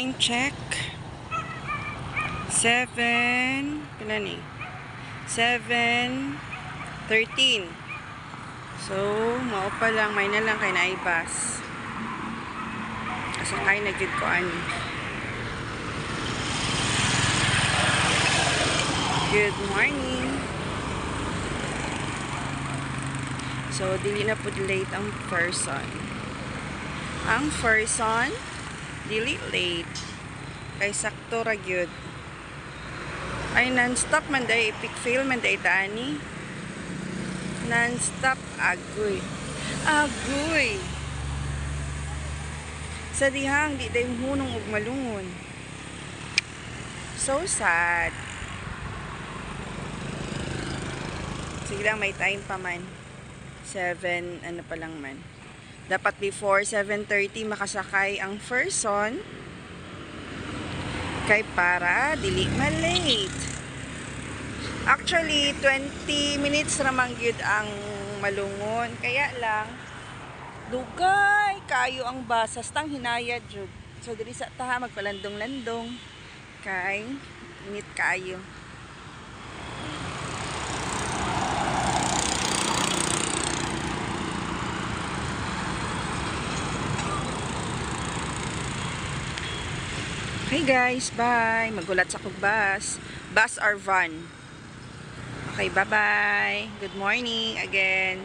Time check. 7, pila ni? 7:13. So, mao pa lang, may na lang kay naibas. Kasakay na gid ko ani. Good morning. So, dili na po late ang person. Ang person, dili late. Kay sakto ra gyud. Ay, non-stop man day. Epic fail man day tani. Non-stop agoy. Agoy. Sa dihang, di day hunong ug malungon. So sad. Sige lang, may time pa man. 7, ano pa lang man. Dapat before 7:30 makasakay ang person. Kay para dili ma-late. Actually, 20 minutes ramang gyud ang malungon. Kaya lang, dugay kayo ang bus. Hastang hinayad jud. So, dili sa taha magpalandong-landong. Kay, init kayo. Okay guys, bye. Magulat sa kog bus. Bus or van. Okay, bye-bye. Good morning again.